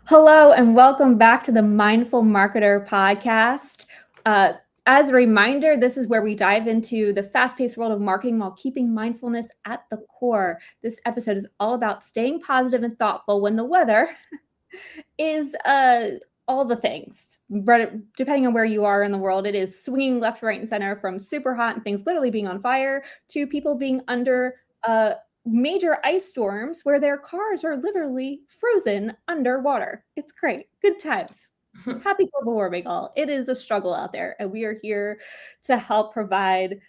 Hello, and welcome back to the Mindful Marketer podcast. Uh, as a reminder, this is where we dive into the fast-paced world of marketing while keeping mindfulness at the core. This episode is all about staying positive and thoughtful when the weather is all the things. But depending on where you are in the world, it is swinging left, right, and center from super hot and things literally being on fire to people being under major ice storms where their cars are literally frozen underwater. It's great. Good times. Happy global warming, all. It is a struggle out there, and we are here to help provide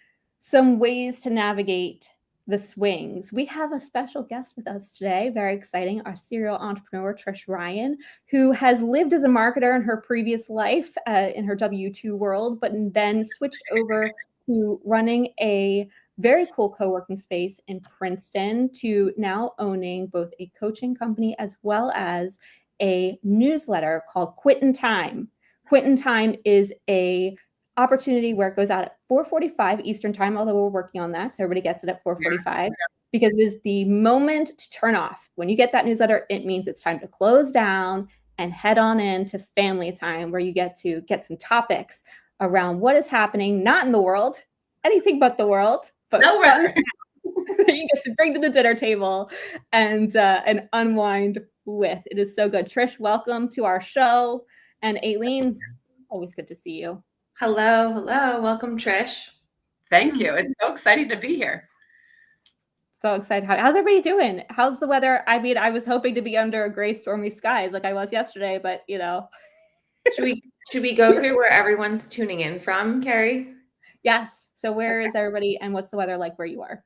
some ways to navigate the swings. We have a special guest with us today, very exciting, our serial entrepreneur, Trish Ryan, who has lived as a marketer in her previous life in her W-2 world, but then switched over to running a very cool co-working space in Princeton to now owning both a coaching company as well as a newsletter called Quit in Time. Quit in Time is a opportunity where it goes out at 4:45 Eastern time, although we're working on that, so everybody gets it at 4:45, because it's the moment to turn off. When you get that newsletter, it means it's time to close down and head on into family time, where you get to get some topics around what is happening, not in the world, anything but the world, but fun that you get to bring to the dinner table and unwind with. It is so good. Trish, welcome to our show. And Aileen, always good to see you. Hello. Welcome, Trish. Thank you. It's so exciting to be here. So excited. How's everybody doing? How's the weather? I mean, I was hoping to be under gray, stormy skies like I was yesterday, but you know. Should we go through where everyone's tuning in from, Carrie? Yes. So where is everybody, and what's the weather like where you are?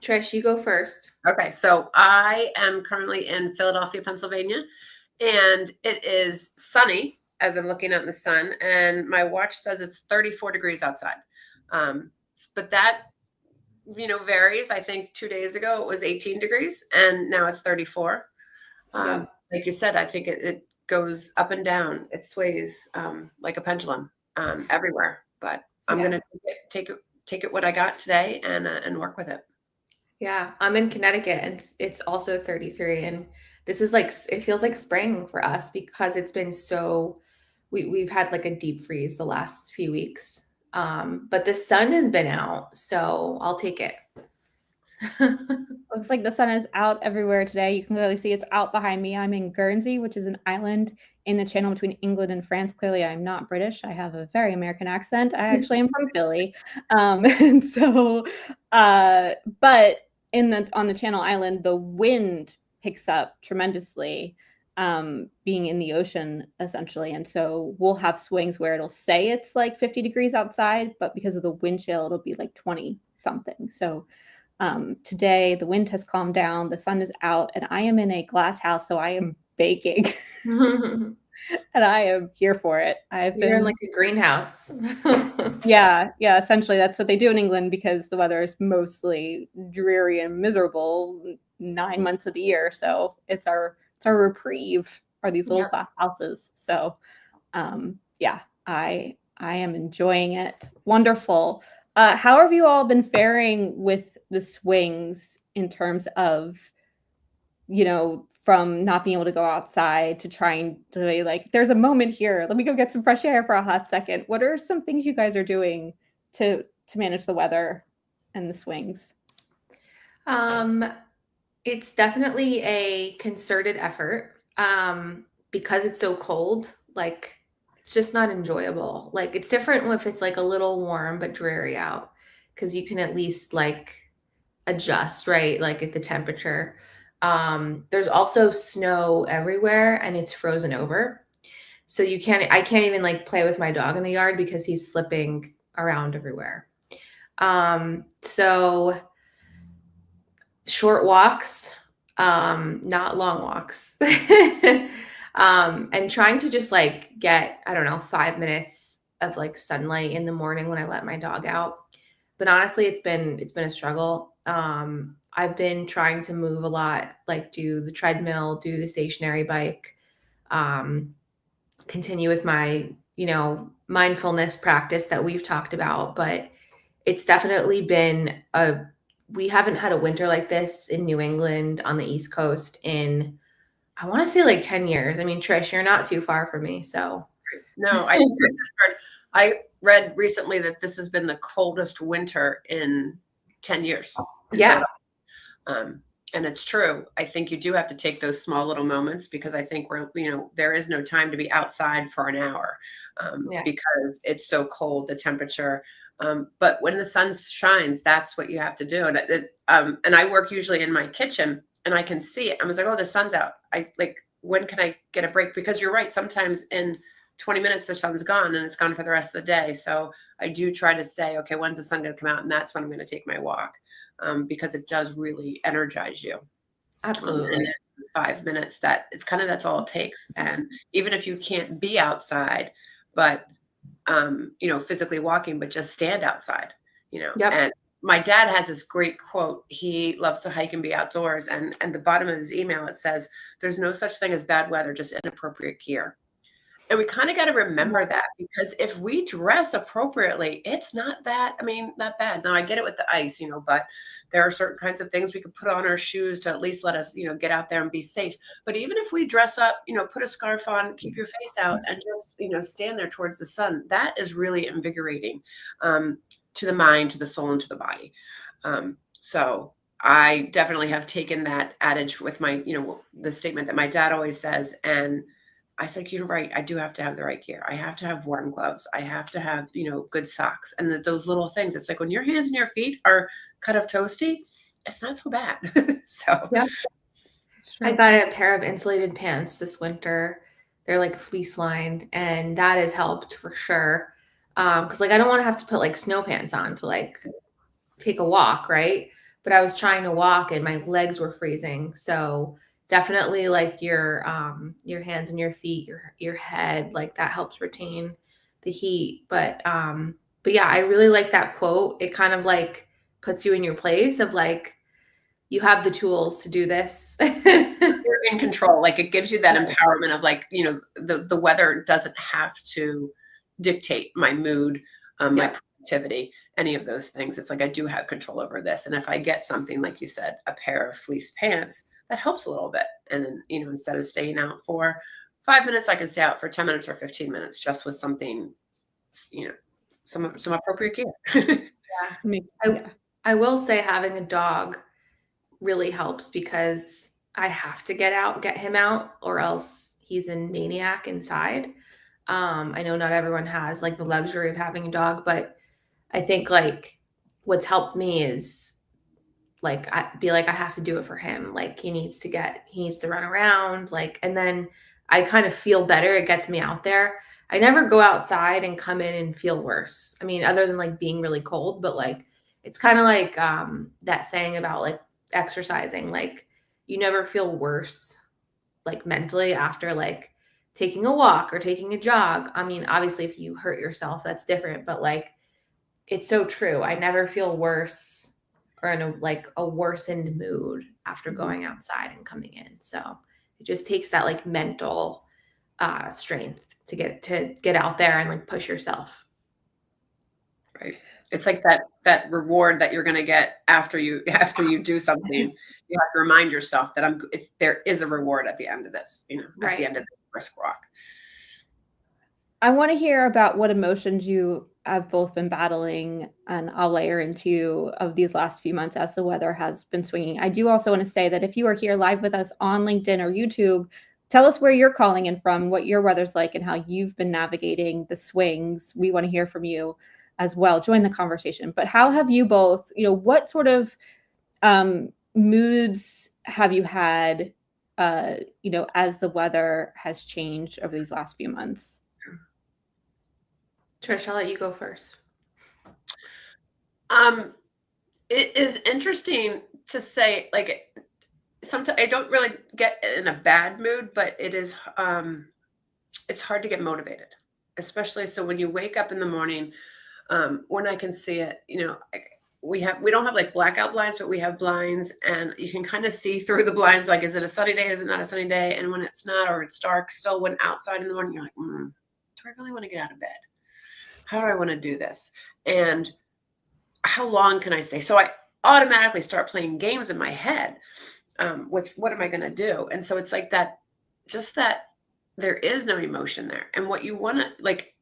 Trish, you go first. Okay, so I am currently in Philadelphia, Pennsylvania, and it is sunny as I'm looking out in the sun, and my watch says it's 34 degrees outside. But that, varies. I think 2 days ago it was 18 degrees, and now it's 34. Like you said, I think it goes up and down. It sways like a pendulum everywhere. But I'm going to take it what I got today and work with it. Yeah, I'm in Connecticut and it's also 33. And this is like, it feels like spring for us because it's been we've had like a deep freeze the last few weeks. But the sun has been out, so I'll take it. Looks like the sun is out everywhere today. You can clearly see it's out behind me. I'm in Guernsey, which is an island in the channel between England and France. Clearly, I'm not British. I have a very American accent. I actually am from Philly. And so, but on the Channel Island, the wind picks up tremendously, being in the ocean essentially. And so we'll have swings where it'll say it's like 50 degrees outside, but because of the wind chill, it'll be like 20 something. So today the wind has calmed down, the sun is out, and I am in a glass house, so I am baking. And I am here for it. You're in like a greenhouse. Yeah, essentially that's what they do in England because the weather is mostly dreary and miserable 9 months of the year. So it's our reprieve are these little glass houses. So I am enjoying it. Wonderful. How have you all been faring with the swings in terms of, from not being able to go outside to trying to be like, there's a moment here, let me go get some fresh air for a hot second. What are some things you guys are doing to manage the weather and the swings? It's definitely a concerted effort because it's so cold. Like, it's just not enjoyable. Like, it's different if it's like a little warm but dreary out because you can at least like adjust, right? Like at the temperature. There's also snow everywhere and it's frozen over. So I can't even like play with my dog in the yard because he's slipping around everywhere. So short walks, not long walks. And trying to just like get, I don't know, 5 minutes of like sunlight in the morning when I let my dog out. But honestly, it's been a struggle. I've been trying to move a lot, like do the treadmill, do the stationary bike, continue with my, mindfulness practice that we've talked about, but it's definitely been we haven't had a winter like this in New England on the East Coast in I want to say like 10 years. I mean, Trish, you're not too far from me. So, No, I read recently that this has been the coldest winter in 10 years. yeah. And it's true. I think you do have to take those small little moments, because I think there is no time to be outside for an hour, Yeah. because it's so cold, the temperature. But when the sun shines, that's what you have to do. And I work usually in my kitchen, and I can see it. I was like, oh, the sun's out. When can I get a break? Because you're right. Sometimes in 20 minutes, the sun's gone, and it's gone for the rest of the day. So I do try to say, okay, when's the sun going to come out? And that's when I'm going to take my walk. Because it does really energize you. Absolutely. And 5 minutes, that's all it takes. And even if you can't be outside, but physically walking, but just stand outside, Yep. And my dad has this great quote. He loves to hike and be outdoors. And the bottom of his email, it says, there's no such thing as bad weather, just inappropriate gear. And we kind of got to remember that, because if we dress appropriately, it's not that bad. Now, I get it with the ice, but there are certain kinds of things we could put on our shoes to at least let us, get out there and be safe. But even if we dress up, put a scarf on, keep your face out, and just, stand there towards the sun, that is really invigorating, to the mind, to the soul, and to the body. So I definitely have taken that adage with my, the statement that my dad always says. And I said, you're right. I do have to have the right gear. I have to have warm gloves. I have to have, good socks. And those little things, it's like when your hands and your feet are kind of toasty, it's not so bad. So Yeah. I got a pair of insulated pants this winter. They're like fleece lined, and that has helped for sure. Because I don't want to have to put like snow pants on to take a walk, right? But I was trying to walk and my legs were freezing. So definitely your hands and your feet, your head, that helps retain the heat. But yeah, I really like that quote. It kind of puts you in your place of you have the tools to do this. You're in control. It gives you that empowerment of the weather doesn't have to dictate my mood, my productivity, any of those things. It's I do have control over this. And if I get something, like you said, a pair of fleece pants, that helps a little bit. And then, instead of staying out for 5 minutes, I can stay out for 10 minutes or 15 minutes just with something, some appropriate gear. I will say having a dog really helps, because I have to get him out, or else he's a maniac inside. I know not everyone has the luxury of having a dog, but I think what's helped me is I have to do it for him. He needs to run around, and then I kind of feel better. It gets me out there. I never go outside and come in and feel worse. I mean, other than being really cold, but it's kind of that saying about exercising, you never feel worse mentally after taking a walk or taking a jog. I mean, obviously if you hurt yourself, that's different, but it's so true. I never feel worse or in a worsened mood after going outside and coming in. So it just takes that mental strength to get out there and push yourself. Right. It's that reward that you're going to get after you do something. You have to remind yourself that there is a reward at the end of this, at the end of the brisk walk. I want to hear about what emotions you have both been battling, and I'll layer into of these last few months as the weather has been swinging. I do also want to say that if you are here live with us on LinkedIn or YouTube, tell us where you're calling in from, what your weather's like, and how you've been navigating the swings. We want to hear from you as well. Join the conversation. But how have you both, what sort of moods have you had, as the weather has changed over these last few months? Trish, I'll let you go first. It is interesting to say, sometimes I don't really get in a bad mood, but it is, it's hard to get motivated, especially so when you wake up in the morning, when I can see it, we don't have blackout blinds, but we have blinds, and you can kind of see through the blinds. Is it a sunny day? Is it not a sunny day? And when it's not, or it's dark still, when outside in the morning, you're do I really want to get out of bed? How do I want to do this? And how long can I stay? So I automatically start playing games in my head with what am I going to do? And so it's that just that there is no emotion there. And what you want to like,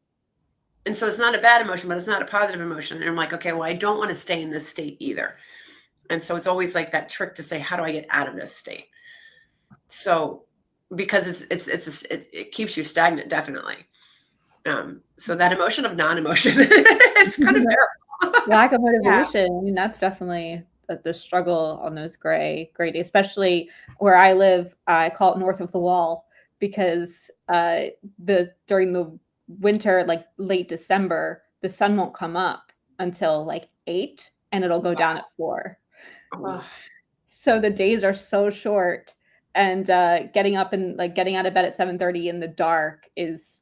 and so it's not a bad emotion, but it's not a positive emotion. And I'm like, okay, well, I don't want to stay in this state either. And so it's always like that trick to say, how do I get out of this state? So because it keeps you stagnant, definitely. So that emotion of non-emotion is kind of terrible. Lack of motivation. I mean, that's definitely the struggle on those gray days, especially where I live. I call it north of the wall because during the winter, like late December, the sun won't come up until like 8 and it'll go down at 4. Oh, So the days are so short, and getting up and like getting out of bed at 7:30 in the dark is,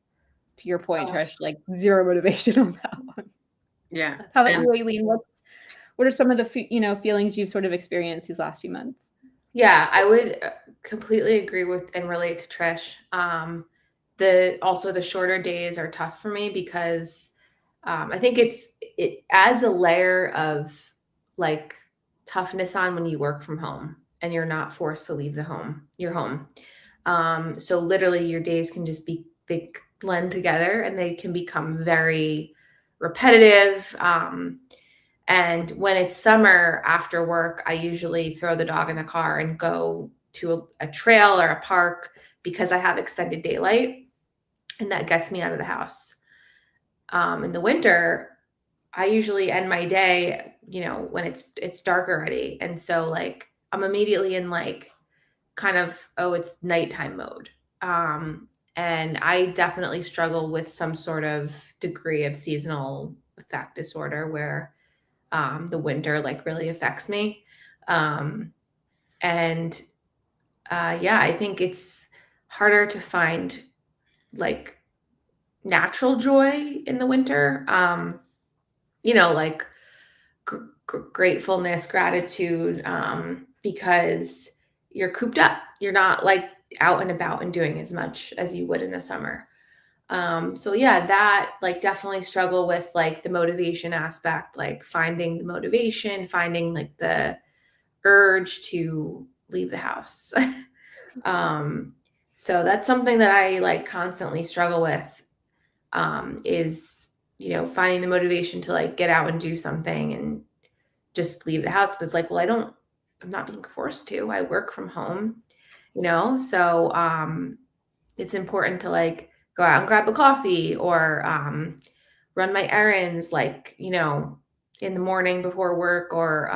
to your point, Trish, like zero motivation on that one. Yeah. How about you, Aileen? What are some of the feelings you've sort of experienced these last few months? yeah, I would completely agree with and relate to Trish. The shorter days are tough for me because I think it adds a layer of like toughness on when you work from home and you're not forced to leave your home. So literally your days can just they blend together and they can become very repetitive. And when it's summer after work, I usually throw the dog in the car and go to a trail or a park because I have extended daylight and that gets me out of the house. In the winter, I usually end my day, when it's dark already. And so like I'm immediately in like kind of, oh, it's nighttime mode. And I definitely struggle with some sort of degree of seasonal affect disorder where the winter like really affects me. And I think it's harder to find like natural joy in the winter. Like gratefulness, gratitude, because you're cooped up. You're not like out and about and doing as much as you would in the summer. That like definitely struggle with like the motivation aspect, like finding the motivation, finding like the urge to leave the house. So that's something that I like constantly struggle with, is, finding the motivation to like get out and do something and just leave the house. 'Cause it's like, well, I'm not being forced to, I work from home, so, it's important to like go out and grab a coffee or, run my errands, like, in the morning before work or,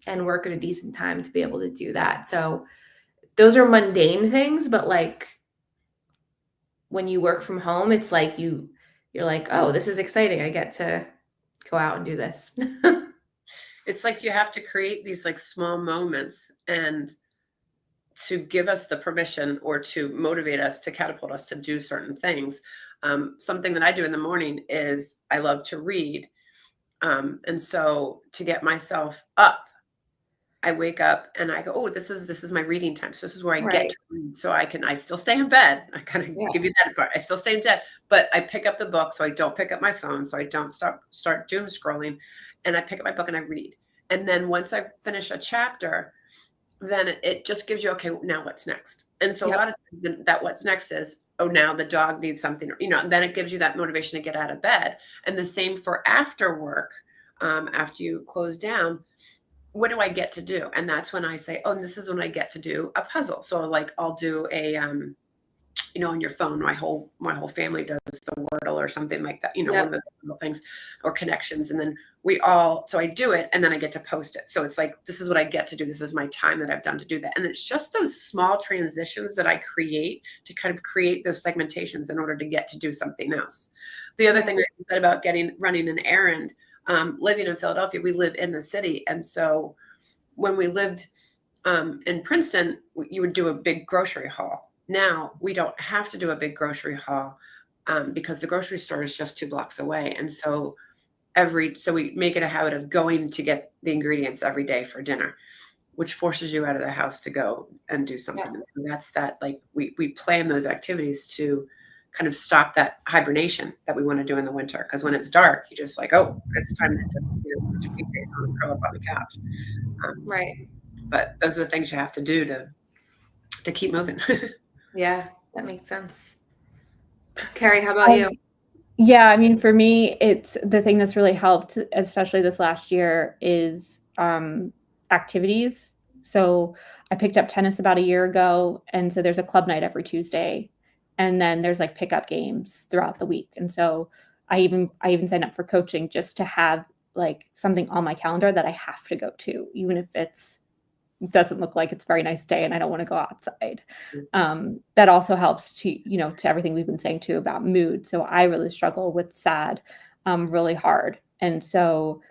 and work at a decent time to be able to do that. So those are mundane things, but like when you work from home, it's like you're like, oh, this is exciting. I get to go out and do this. It's like you have to create these like small moments and to give us the permission or to motivate us, to catapult us to do certain things. Something that I do in the morning is I love to read. And so to get myself up, I wake up and I go, oh, this is my reading time. So this is where I get to read. So I still stay in bed. I kind of give you that part. I still stay in bed, but I pick up the book. So I don't pick up my phone. So I don't start doom scrolling, and I pick up my book and I read. And then once I finish a chapter, then it just gives you, okay, now what's next? And so a lot of times that what's next is, oh, now the dog needs something, and then it gives you that motivation to get out of bed. And the same for after work, after you close down, what do I get to do? And that's when I say, oh, and this is when I get to do a puzzle. So like I'll do a, on your phone, my whole family does the Wordle or something like that, one of the little things or connections. And then so I do it and then I get to post it. So it's like, this is what I get to do. This is my time that I've done to do that. And it's just those small transitions that I create to kind of create those segmentations in order to get to do something else. The other thing that you said about running an errand, living in Philadelphia, we live in the city. And so when we lived in Princeton, you would do a big grocery haul. Now we don't have to do a big grocery haul because the grocery store is just 2 blocks away. And so we make it a habit of going to get the ingredients every day for dinner, which forces you out of the house to go and do something. Yeah. And that's that, like we plan those activities to kind of stop that hibernation that we want to do in the winter. Because when it's dark, you just like, oh, it's time to just, put your face on and curl up on the couch. Right. But those are the things you have to do to keep moving. Yeah. That makes sense. Carrie, how about you? Yeah, I mean, for me, it's the thing that's really helped, especially this last year, is activities. So I picked up tennis about a year ago, and so there's a club night every Tuesday, and then there's like pickup games throughout the week. And so I even signed up for coaching just to have like something on my calendar that I have to go to, even if doesn't look like it's a very nice day and I don't want to go outside. That also helps to everything we've been saying too about mood. So I really struggle with sad really hard. And so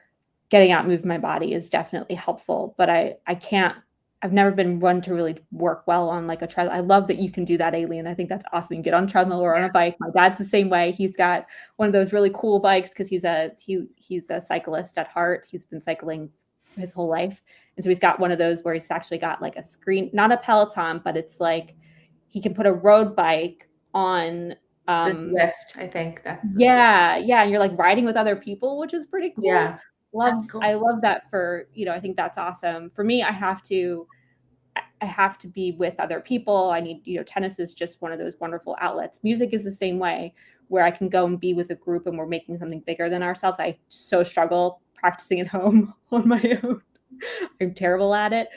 getting out and move my body is definitely helpful, but I've never been one to really work well on like a treadmill. I love that you can do that, Aileen. I think that's awesome. You can get on a treadmill or on a bike. My dad's the same way. He's got one of those really cool bikes because he's a cyclist at heart. He's been cycling his whole life. And so he's got one of those where he's actually got like a screen, not a Peloton, but it's like he can put a road bike on The Swift, I think that's the Swift. yeah, and you're like riding with other people, which is pretty cool. Yeah. That's cool. I love that I think that's awesome. For me, I have to be with other people. I need, tennis is just one of those wonderful outlets. Music is the same way, where I can go and be with a group and we're making something bigger than ourselves. I so struggle practicing at home on my own. I'm terrible at it.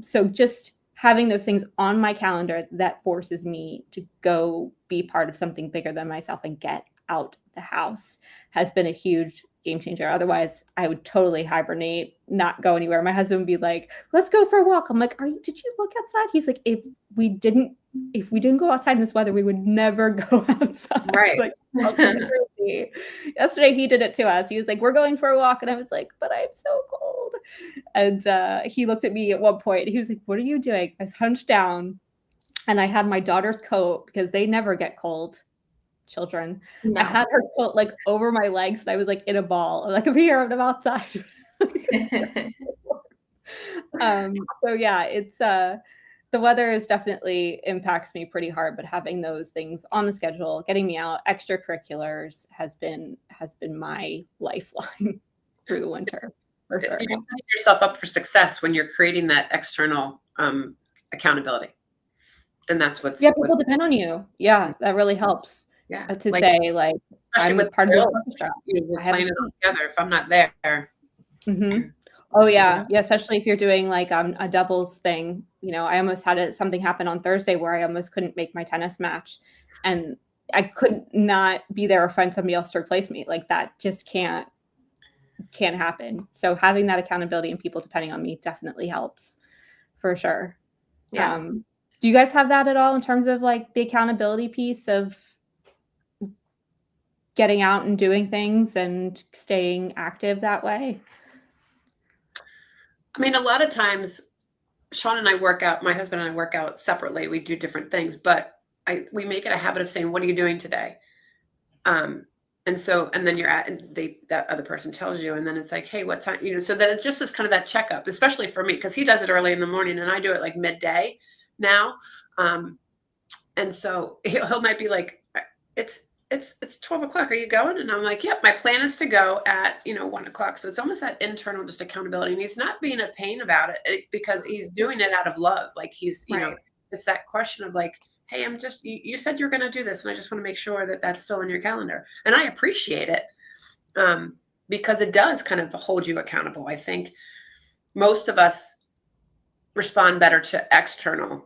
So just having those things on my calendar that forces me to go be part of something bigger than myself and get out the house has been a huge game changer. Otherwise, I would totally hibernate, not go anywhere. My husband would be like, "Let's go for a walk." I'm like, "Did you look outside?" He's like, "If we didn't go outside in this weather, we would never go outside." Right. Like, crazy. Yesterday he did it to us. He was like, "We're going for a walk," and I was like, "But I'm so cold." And he looked at me at one point. He was like, "What are you doing?" I was hunched down, and I had my daughter's coat because they never get cold. Children. No. I had her coat like over my legs, and I was like in a ball. I'm like, "I'm here, I'm outside." So yeah, it's the weather is definitely impacts me pretty hard, but having those things on the schedule, getting me out, extracurriculars has been my lifeline through the winter. For sure. You're setting yourself up for success when you're creating that external accountability. And that's people depend on you. Yeah, that really helps. Yeah. To say like I'm with part of the orchestra. We're playing it together. If I'm not there. Mm-hmm. Oh yeah. Especially if you're doing like a doubles thing. I almost had something happen on Thursday where I almost couldn't make my tennis match, and I could not be there or find somebody else to replace me. Like that just can't happen. So having that accountability and people depending on me definitely helps, for sure. Yeah. Do you guys have that at all in terms of like the accountability piece of getting out and doing things and staying active that way? I mean, a lot of times Sean and I work out, my husband and I work out separately. We do different things, but we make it a habit of saying, "What are you doing today?" And then that other person tells you, and then it's like, "Hey, what time?" So then it just is kind of that checkup, especially for me, because he does it early in the morning and I do it like midday now. And so he might be like, it's 12 o'clock. Are you going? And I'm like, yep, my plan is to go at, 1 o'clock. So it's almost that internal just accountability. And he's not being a pain about it because he's doing it out of love. Like he's, right. It's that question of like, hey, you said you're going to do this. And I just want to make sure that that's still in your calendar. And I appreciate it because it does kind of hold you accountable. I think most of us respond better to external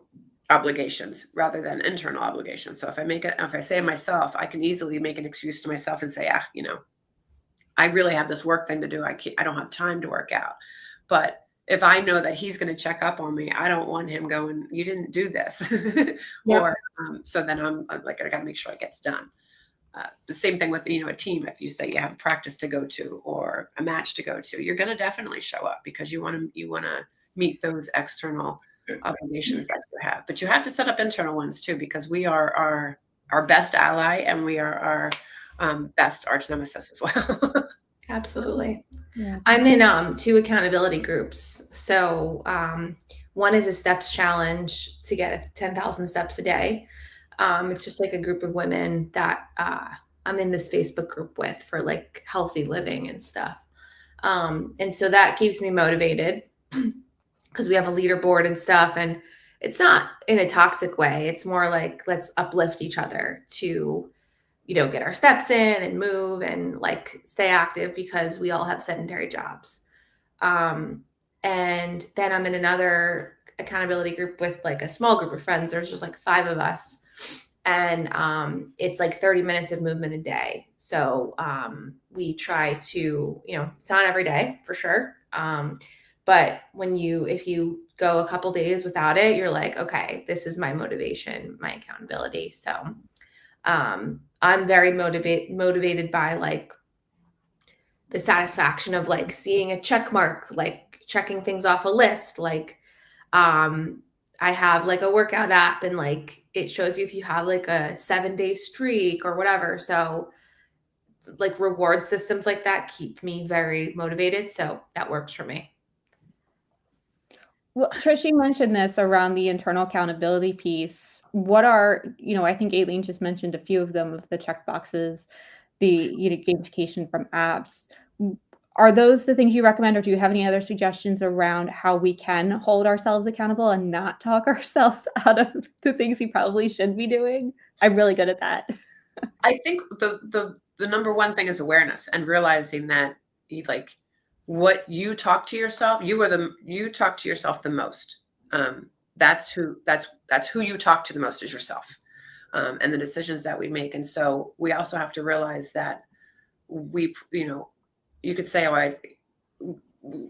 obligations rather than internal obligations. So if I say myself, I can easily make an excuse to myself and say, I really have this work thing to do. I don't have time to work out. But if I know that he's going to check up on me, I don't want him going, "You didn't do this." Yep. Or so then I'm like, I got to make sure it gets done. The same thing with, a team. If you say you have a practice to go to or a match to go to, you're going to definitely show up because you want to meet those external obligations that you have, but you have to set up internal ones too, because we are our best ally and we are our best arch nemesis as well. Absolutely. Yeah. I'm in 2 accountability groups. So one is a steps challenge to get 10,000 steps a day. It's just like a group of women that I'm in this Facebook group with for like healthy living and stuff. And so that keeps me motivated because we have a leaderboard and stuff. And it's not in a toxic way. It's more like, let's uplift each other to, get our steps in and move and like stay active because we all have sedentary jobs. And then I'm in another accountability group with like a small group of friends. There's just like 5 of us. And it's like 30 minutes of movement a day. So we try to, it's not every day for sure. But if you go a couple days without it, you're like, okay, this is my motivation, my accountability. So I'm very motivated by like the satisfaction of like seeing a check mark, like checking things off a list. Like I have like a workout app and like it shows you if you have like a 7-day streak or whatever. So like reward systems like that keep me very motivated. So that works for me. Well, Trish, you mentioned this around the internal accountability piece. What are, I think Aileen just mentioned a few of them, of the check boxes, the gamification from apps. Are those the things you recommend, or do you have any other suggestions around how we can hold ourselves accountable and not talk ourselves out of the things we probably should be doing? I'm really good at that. I think the number one thing is awareness and realizing that what you talk to yourself, you talk to yourself the most. That's who you talk to the most, is yourself, and the decisions that we make. And so we also have to realize that you could say,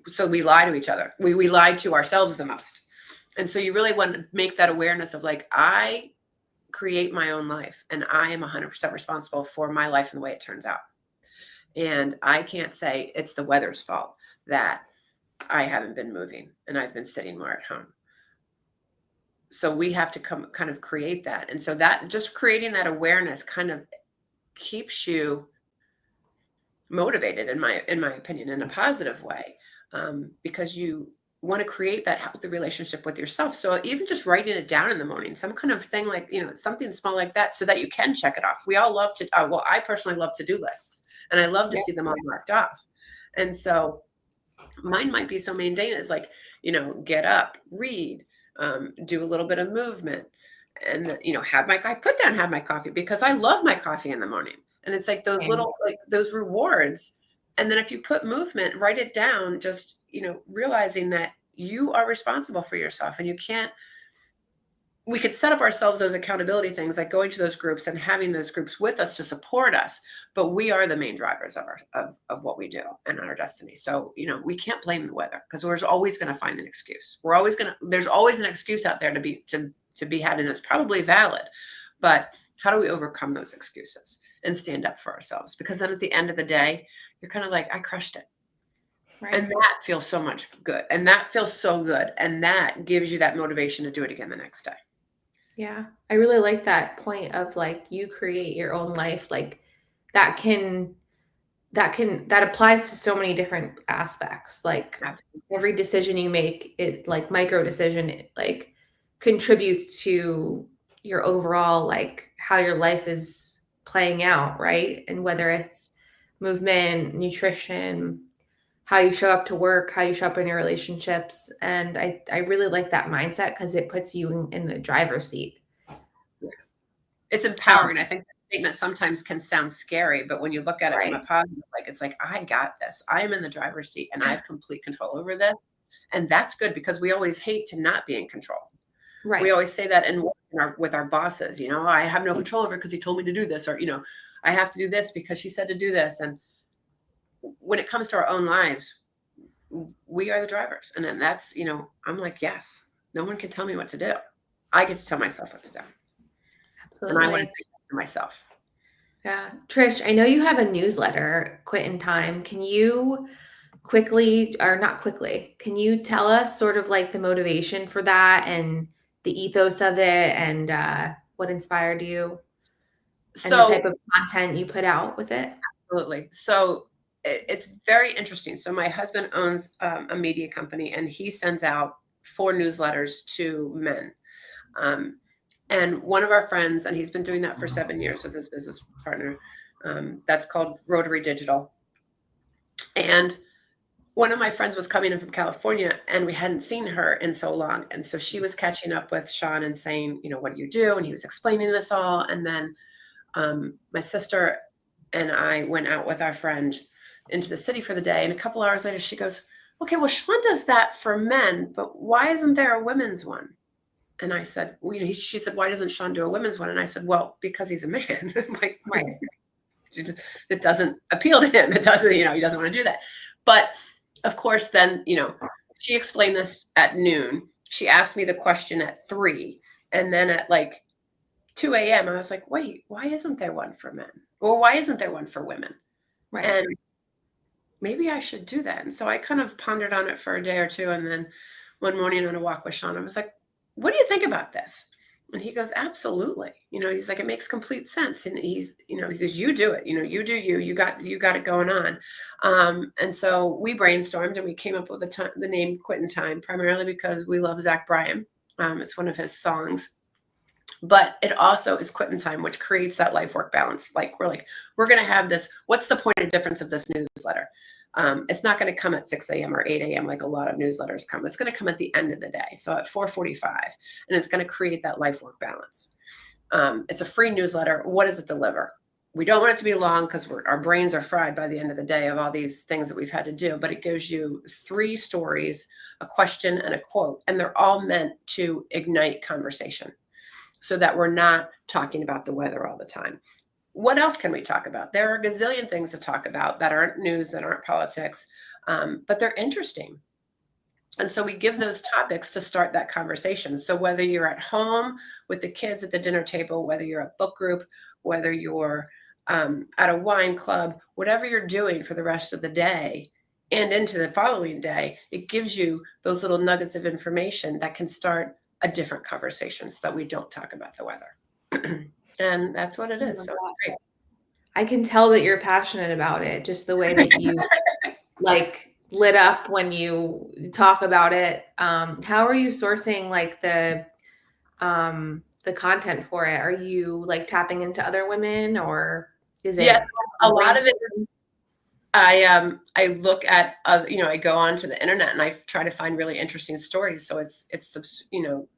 so we lie to each other. We lie to ourselves the most. And so you really want to make that awareness of like, I create my own life and I am 100% responsible for my life and the way it turns out. And I can't say it's the weather's fault that I haven't been moving and I've been sitting more at home. So we have to kind of create that. And so that just creating that awareness kind of keeps you motivated, in my opinion, in a positive way, because you want to create that healthy relationship with yourself. So even just writing it down in the morning, some kind of thing like, something small like that, so that you can check it off. We all love to, I personally love to-do lists, and I love to see them all marked off. And so mine might be so mundane. It's like, get up, read, do a little bit of movement, and have my coffee, because I love my coffee in the morning. And it's like those little, like those rewards. And then if you put movement, write it down, just, realizing that you are responsible for yourself, and we could set up ourselves those accountability things, like going to those groups and having those groups with us to support us. But we are the main drivers of what we do and our destiny. So, we can't blame the weather, because we're always going to find an excuse. There's always an excuse out there to be had, and it's probably valid. But how do we overcome those excuses and stand up for ourselves? Because then at the end of the day, you're kind of like, I crushed it. Right. And that feels so much good. And that feels so good. And that gives you that motivation to do it again the next day. Yeah. I really like that point of like, you create your own life. Like that applies to so many different aspects. Like absolutely. Every decision you make, it like micro decision, it like contributes to your overall, like how your life is playing out. Right. And whether it's movement, nutrition, how you show up to work, how you show up in your relationships. And I really like that mindset, because it puts you in the driver's seat. Yeah. It's empowering. I think that statement sometimes can sound scary, but when you look at it from a positive, like, it's like, I got this. I am in the driver's seat and I have complete control over this. And that's good, because we always hate to not be in control. Right. We always say that with our bosses, I have no control over it because he told me to do this, or, I have to do this because she said to do this. And when it comes to our own lives, we are the drivers. And then that's, I'm like, yes, no one can tell me what to do. I get to tell myself what to do. Absolutely. And I want to think for myself. Yeah. Trish, I know you have a newsletter, Quit in Time. Can you can you tell us sort of like the motivation for that and the ethos of it, and what inspired you, and the type of content you put out with it? Absolutely. So it's very interesting. So my husband owns a media company, and he sends out 4 newsletters to men. And one of our friends, and he's been doing that for 7 years with his business partner, that's called Rotary Digital. And one of my friends was coming in from California and we hadn't seen her in so long. And so she was catching up with Sean and saying, what do you do? And he was explaining this all. And then my sister and I went out with our friend into the city for the day. And a couple hours later, she goes, okay, well, Sean does that for men, but why isn't there a women's one? And I said, well, she said, why doesn't Sean do a women's one? And I said, well, because he's a man. Like, Right. It doesn't appeal to him. It doesn't, he doesn't want to do that. But of course, then, she explained this at noon. She asked me the question at 3. And then at like 2 a.m., I was like, wait, why isn't there one for men? Or why isn't there one for women? Right. And maybe I should do that. And so I kind of pondered on it for a day or two. And then one morning on a walk with Sean, I was like, what do you think about this? And he goes, absolutely. He's like, it makes complete sense. And he's, because you do it, you do you got it going on. And so we brainstormed and we came up with the name Quitting Time, primarily because we love Zach Bryan. It's one of his songs. But it also is quitting time, which creates that life work balance. Like we're going to have this. What's the point of difference of this newsletter? It's not going to come at 6 a.m. or 8 a.m. like a lot of newsletters come. It's going to come at the end of the day. So at 4:45, and it's going to create that life work balance. It's a free newsletter. What does it deliver? We don't want it to be long because our brains are fried by the end of the day of all these things that we've had to do, but it gives you 3 stories, a question, and a quote, and they're all meant to ignite conversation so that we're not talking about the weather all the time. What else can we talk about? There are a gazillion things to talk about that aren't news, that aren't politics, but they're interesting. And so we give those topics to start that conversation. So whether you're at home with the kids at the dinner table, whether you're at book group, whether you're at a wine club, whatever you're doing for the rest of the day and into the following day, it gives you those little nuggets of information that can start a different conversation so that we don't talk about the weather. And that's what it is. So it's great. I can tell that you're passionate about it, just the way that you like lit up when you talk about it. How are you sourcing like the content for it? Are you like tapping into other women, or is it? Yeah, a lot of it. I look at, I go onto the internet and I try to find really interesting stories. So it's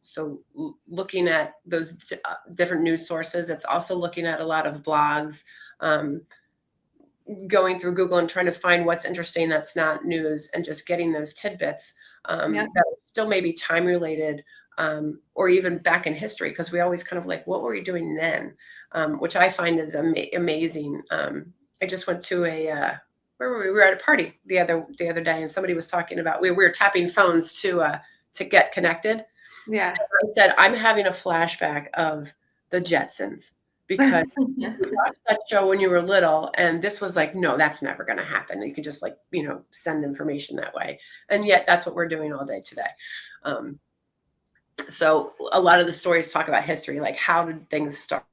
so looking at those different news sources. It's also looking at a lot of blogs, going through Google and trying to find what's interesting that's not news, and just getting those tidbits that are still maybe time related, or even back in history, because we always kind of like, what were we doing then? Which I find is amazing. I just went to where were we? We were at a party the other day, and somebody was talking about we were tapping phones to get connected. Yeah. And I said, I'm having a flashback of the Jetsons, because you watched that show when you were little, and this was like, no, that's never going to happen. You can just send information that way, and yet that's what we're doing all day today. So a lot of the stories talk about history, like how did things start?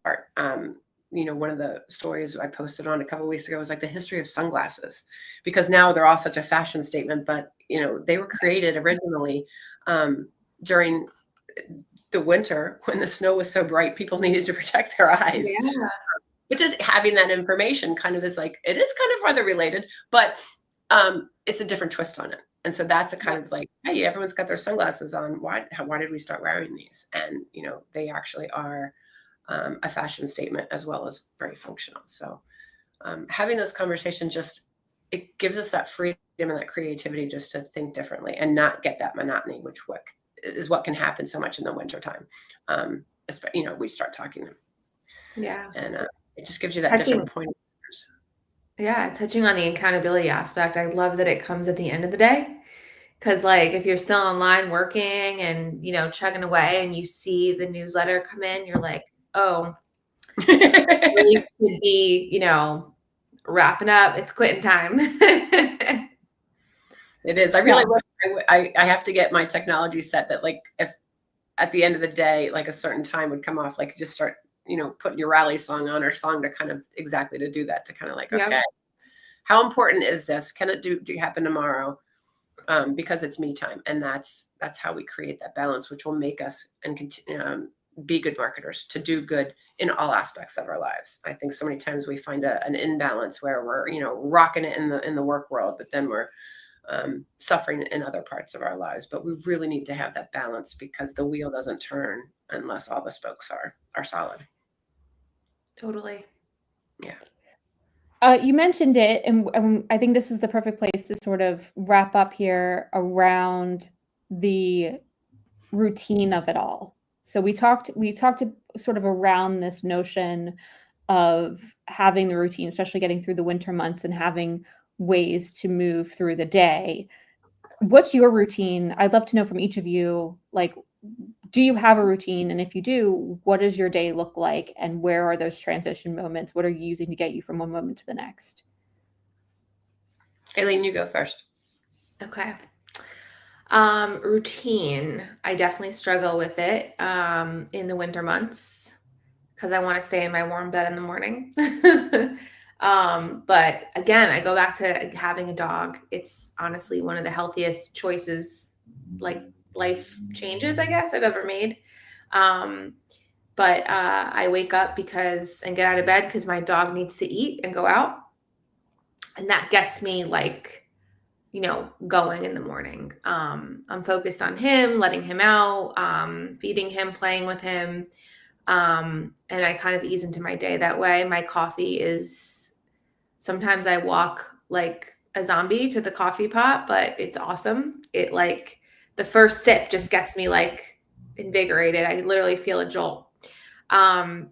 One of the stories I posted on a couple of weeks ago was like the history of sunglasses, because now they're all such a fashion statement, but they were created originally during the winter when the snow was so bright, people needed to protect their eyes. Yeah. But just having that information kind of is like, it is kind of weather related, but it's a different twist on it. And so that's a kind of like, hey, everyone's got their sunglasses on. Why did we start wearing these? And, they actually are a fashion statement as well as very functional. So having those conversations, it gives us that freedom and that creativity just to think differently and not get that monotony, which is what can happen so much in the wintertime. We start talking. Yeah. And it just gives you that different point of view. Yeah, touching on the accountability aspect, I love that it comes at the end of the day. Because like if you're still online working and chugging away and you see the newsletter come in, you're like, oh, you could be wrapping up. It's quitting time. It is. I really wish I have to get my technology set that like if at the end of the day like a certain time would come off, like just start putting your rally song on or song to kind of exactly to do that, to kind of like, okay, how important is this? Can it do happen tomorrow? Because it's me time, and that's how we create that balance, which will make us and continue be good marketers, to do good in all aspects of our lives. I think so many times we find an imbalance where we're rocking it in the work world, but then we're suffering in other parts of our lives. But we really need to have that balance, because the wheel doesn't turn unless all the spokes are solid. Totally. Yeah. You mentioned it, and I think this is the perfect place to sort of wrap up here around the routine of it all. So we talked sort of around this notion of having the routine, especially getting through the winter months and having ways to move through the day. What's your routine? I'd love to know from each of you, like, do you have a routine? And if you do, what does your day look like? And where are those transition moments? What are you using to get you from one moment to the next? Aileen, you go first. Okay. Routine. I definitely struggle with it in the winter months because I want to stay in my warm bed in the morning. But again, I go back to having a dog. It's honestly one of the healthiest choices, like life changes, I guess, I've ever made. But I wake up and get out of bed because my dog needs to eat and go out. And that gets me like, going in the morning. I'm focused on him, letting him out, feeding him, playing with him. And I kind of ease into my day that way. My coffee sometimes I walk like a zombie to the coffee pot, but it's awesome. It like the first sip just gets me like invigorated. I literally feel a jolt. And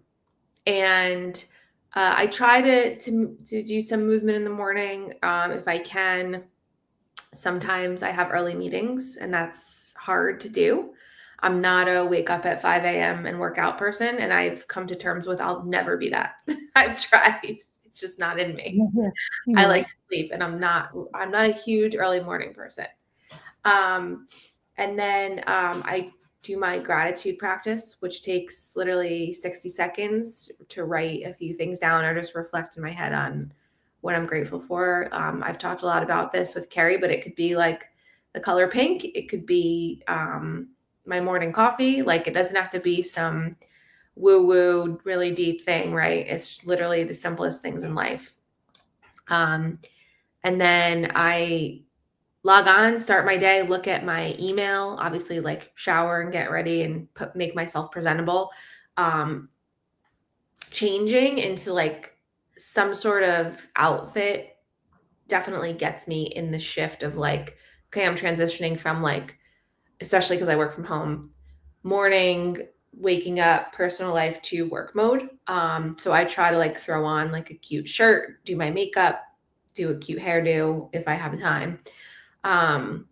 I try to do some movement in the morning if I can. Sometimes I have early meetings and that's hard to do. I'm not a wake up at 5 a.m. and work out person. And I've come to terms with I'll never be that. I've tried. It's just not in me. I like to sleep and I'm not a huge early morning person. And then I do my gratitude practice, which takes literally 60 seconds to write a few things down or just reflect in my head on what I'm grateful for. I've talked a lot about this with Carrie, but it could be like the color pink. It could be my morning coffee. Like it doesn't have to be some woo-woo, really deep thing, right? It's literally the simplest things in life. And then I log on, start my day, look at my email, obviously like shower and get ready and make myself presentable. Changing into like some sort of outfit definitely gets me in the shift of like, okay, I'm transitioning from like, especially because I work from home, morning, waking up, personal life to work mode. So I try to like throw on like a cute shirt, do my makeup, do a cute hairdo if I have time. And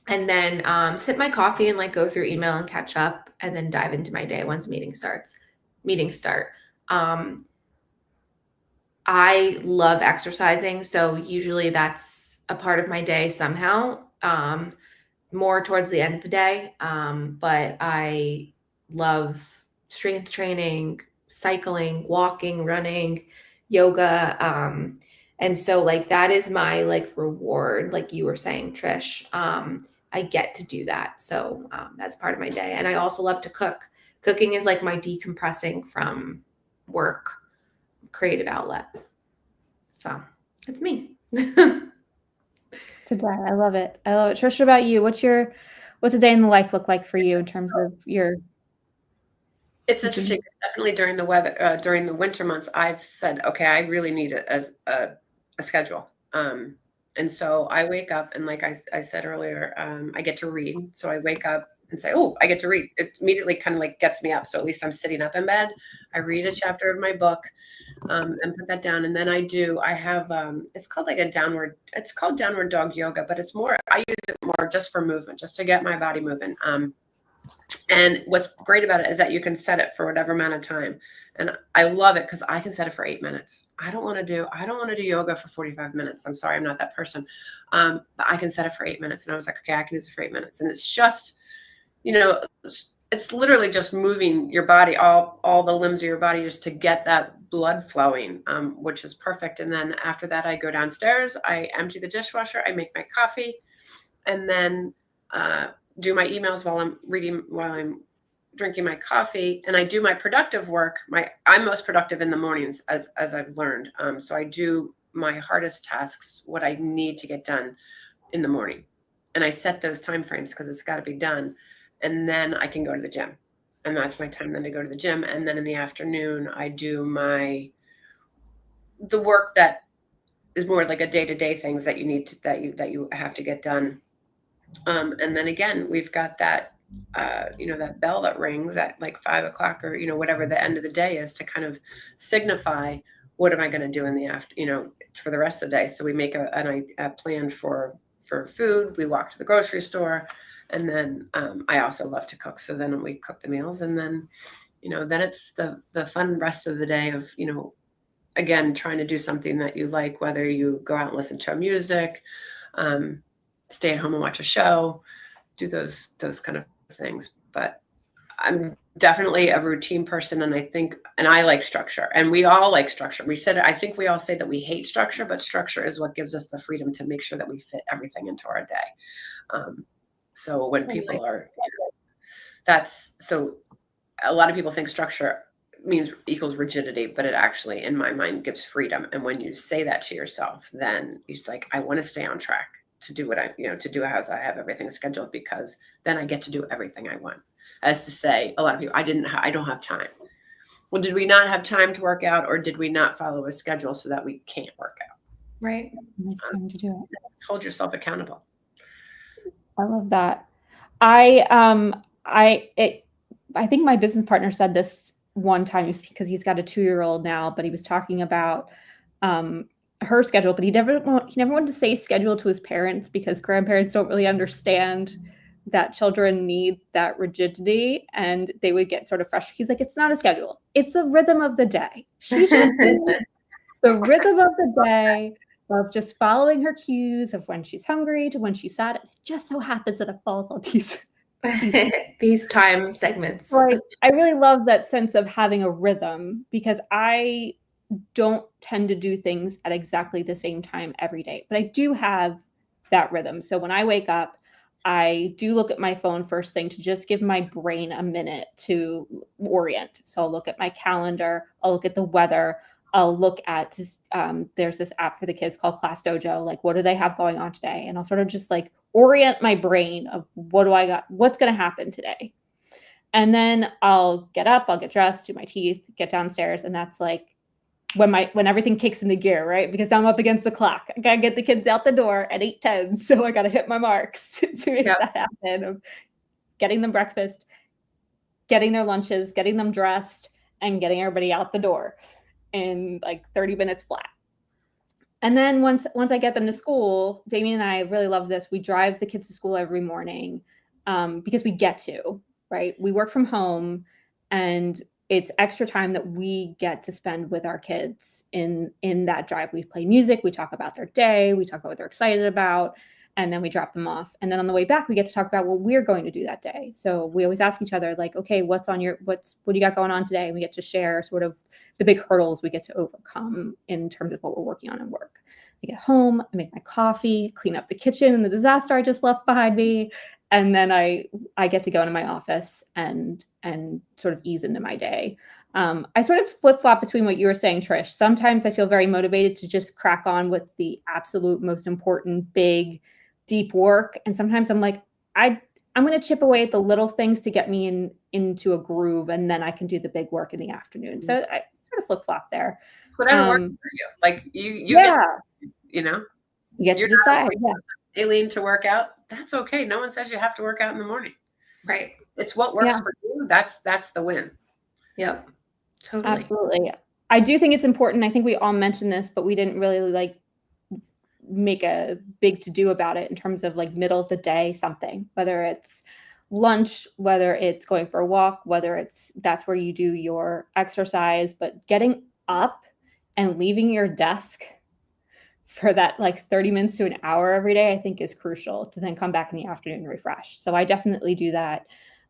then sip my coffee and like go through email and catch up and then dive into my day once meetings start. I love exercising. So usually that's a part of my day somehow, more towards the end of the day. But I love strength training, cycling, walking, running, yoga. And so like, that is my like reward. Like you were saying, Trish, I get to do that. So that's part of my day. And I also love to cook. Cooking is like my decompressing from work creative outlet. So it's me. Today, I love it. I love it. Trish, what about you? What's a day in the life look like for you in terms of your? It's interesting. Definitely during the winter months, I've said, okay, I really need a schedule. And so I wake up and like I said earlier, I get to read. So I wake up and say, oh, I get to read. It immediately kind of like gets me up. So at least I'm sitting up in bed. I read a chapter of my book and put that down. And then I have, it's called downward dog yoga, but I use it more just for movement, just to get my body moving. And what's great about it is that you can set it for whatever amount of time. And I love it because I can set it for 8 minutes. I don't want to do yoga for 45 minutes. I'm sorry, I'm not that person. But I can set it for 8 minutes. And I was like, okay, I can do this for 8 minutes. And it's just, it's literally just moving your body, all the limbs of your body, just to get that blood flowing, which is perfect. And then after that, I go downstairs, I empty the dishwasher, I make my coffee, and then do my emails while I'm drinking my coffee, and I do my productive work. I'm most productive in the mornings, as I've learned. So I do my hardest tasks, what I need to get done, in the morning. And I set those time frames because it's got to be done. And then I can go to the gym. And that's my time then to go to the gym. And then in the afternoon, I do the work that is more like a day-to-day things that you need to, that you have to get done. And then again, we've got that, that bell that rings at like 5 o'clock or, whatever the end of the day is, to kind of signify what am I going to do in the after, for the rest of the day. So we make a plan for food. We walk to the grocery store, and then I also love to cook. So then we cook the meals, and then, then it's the fun rest of the day of, again, trying to do something that you like, whether you go out and listen to music, stay at home and watch a show, do those kind of things. But I'm definitely a routine person, and I like structure, and we all like structure. I think we all say that we hate structure, but structure is what gives us the freedom to make sure that we fit everything into our day. So when people are, so a lot of people think structure equals rigidity, but it actually, in my mind, gives freedom. And when you say that to yourself, then it's like, I want to stay on track to do what to do as I have everything scheduled, because then I get to do everything I want. As to say, a lot of people, I don't have time. Well, did we not have time to work out, or did we not follow a schedule so that we can't work out? Right. Make time to do it. Hold yourself accountable. I love that. I think my business partner said this one time, because he's got a 2-year-old now, but he was talking about her schedule, but he never wanted to say schedule to his parents, because grandparents don't really understand that children need that rigidity, and they would get sort of frustrated. He's like, it's not a schedule. It's a rhythm of the day. She just needs the rhythm of the day of just following her cues of when she's hungry to when she's sad. It just so happens that it falls on these time segments. Right. I really love that sense of having a rhythm, because I don't tend to do things at exactly the same time every day, but I do have that rhythm. So when I wake up, I do look at my phone first thing to just give my brain a minute to orient. So I'll look at my calendar, I'll look at the weather, I'll look at, there's this app for the kids called Class Dojo, like what do they have going on today? And I'll sort of just like orient my brain of what do I got, what's going to happen today? And then I'll get up, I'll get dressed, do my teeth, get downstairs. And that's like when everything kicks into gear, right? Because I'm up against the clock. I gotta get the kids out the door at 8:10. So I gotta hit my marks to make that happen, of getting them breakfast, getting their lunches, getting them dressed, and getting everybody out the door in like 30 minutes flat. And then once I get them to school, Damien and I really love this. We drive the kids to school every morning because we get to, right? We work from home, and it's extra time that we get to spend with our kids in that drive. We play music, we talk about their day, we talk about what they're excited about, and then we drop them off. And then on the way back, we get to talk about what we're going to do that day. So we always ask each other, like, okay, what do you got going on today? And we get to share sort of the big hurdles we get to overcome in terms of what we're working on in work. I get home, I make my coffee, clean up the kitchen and the disaster I just left behind me. And then I get to go into my office and sort of ease into my day. I sort of flip-flop between what you were saying, Trish. Sometimes I feel very motivated to just crack on with the absolute most important, big, deep work. And sometimes I'm like, I'm going to chip away at the little things to get me into a groove, and then I can do the big work in the afternoon. So I sort of flip-flop there. Whatever works for you. Like you get to decide. Aileen, to work out, that's okay. No one says you have to work out in the morning. Right. It's what works for you. That's the win. Yep. Totally. Absolutely. I do think it's important. I think we all mentioned this, but we didn't really make a big to-do about it in terms of like middle of the day something, whether it's lunch, whether it's going for a walk, whether that's where you do your exercise, but getting up and leaving your desk for that like 30 minutes to an hour every day, I think is crucial to then come back in the afternoon and refresh. So I definitely do that.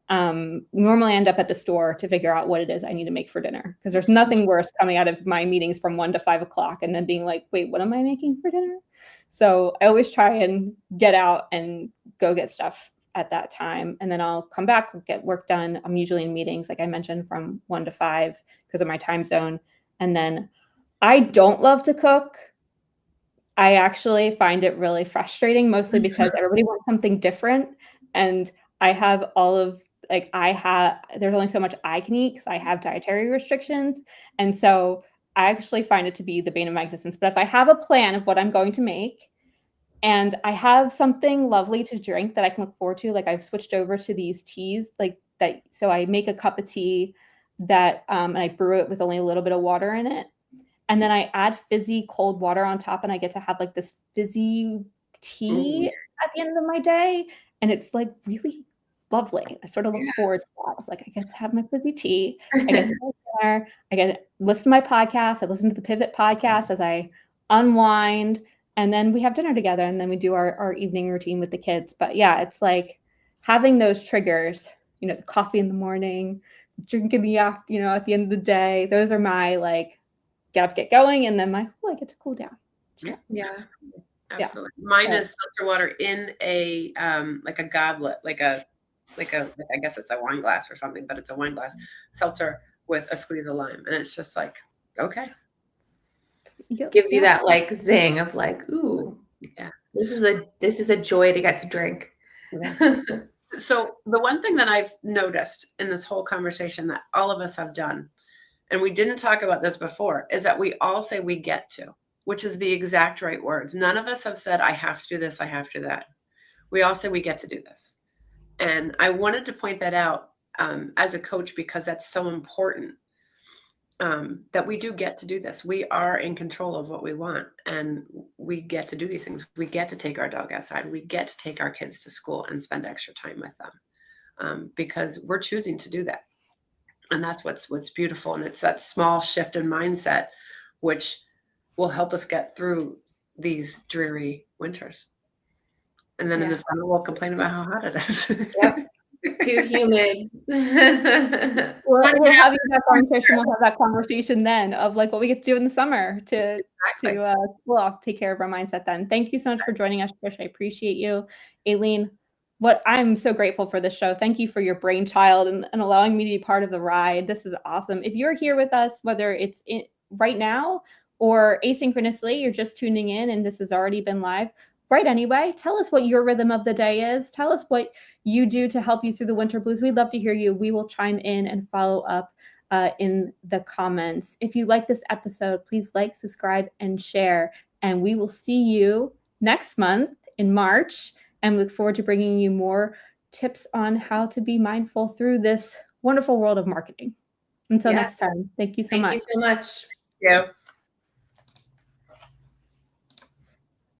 Normally end up at the store to figure out what it is I need to make for dinner, because there's nothing worse coming out of my meetings from 1 to 5 o'clock and then being like, wait, what am I making for dinner? So I always try and get out and go get stuff at that time. And then I'll come back, get work done. I'm usually in meetings, like I mentioned, from 1 to 5 because of my time zone. And then I don't love to cook. I actually find it really frustrating, mostly because everybody wants something different, and I have all of like there's only so much I can eat because I have dietary restrictions, and so I actually find it to be the bane of my existence. But if I have a plan of what I'm going to make, and I have something lovely to drink that I can look forward to, like I've switched over to these teas, like that. So I make a cup of tea that, and I brew it with only a little bit of water in it. And then I add fizzy cold water on top, and I get to have like this fizzy tea at the end of my day. And it's like really lovely. I sort of look Yeah. forward to that. Like I get to have my fizzy tea. I get to go dinner. I get to listen to my podcast. I listen to the Pivot podcast as I unwind. And then we have dinner together, and then we do our evening routine with the kids. But yeah, it's like having those triggers, the coffee in the morning, drink in the at the end of the day. Those are my like get up, get going, and then I get to cool down. Yeah. Absolutely. Mine is seltzer water in a like a goblet, like I guess it's a wine glass or something, but it's a wine glass seltzer with a squeeze of lime, and it's just like, okay. Gives you that like zing of like, ooh, yeah, this is a joy to get to drink. Yeah. So the one thing that I've noticed in this whole conversation that all of us have done, and we didn't talk about this before, is that we all say we get to, which is the exact right words. None of us have said, I have to do this, I have to do that. We all say we get to do this. And I wanted to point that out as a coach, because that's so important, that we do get to do this. We are in control of what we want, and we get to do these things. We get to take our dog outside. We get to take our kids to school and spend extra time with them, because we're choosing to do that. And that's what's beautiful. And it's that small shift in mindset, which will help us get through these dreary winters. And then in the summer, we'll complain about how hot it is. Yep. Too humid. We'll have you back on, Trish, and we'll have that conversation then of like what we get to do in the summer to take care of our mindset then. Thank you so much for joining us, Trish. I appreciate you. Aileen, I'm so grateful for this show. Thank you for your brainchild and allowing me to be part of the ride. This is awesome. If you're here with us, whether it's right now or asynchronously, you're just tuning in and this has already been live, right anyway, tell us what your rhythm of the day is. Tell us what you do to help you through the winter blues. We'd love to hear you. We will chime in and follow up in the comments. If you like this episode, please like, subscribe, and share. And we will see you next month in March. And look forward to bringing you more tips on how to be mindful through this wonderful world of marketing. Until next time, thank you so much. Thank you so much. Yeah.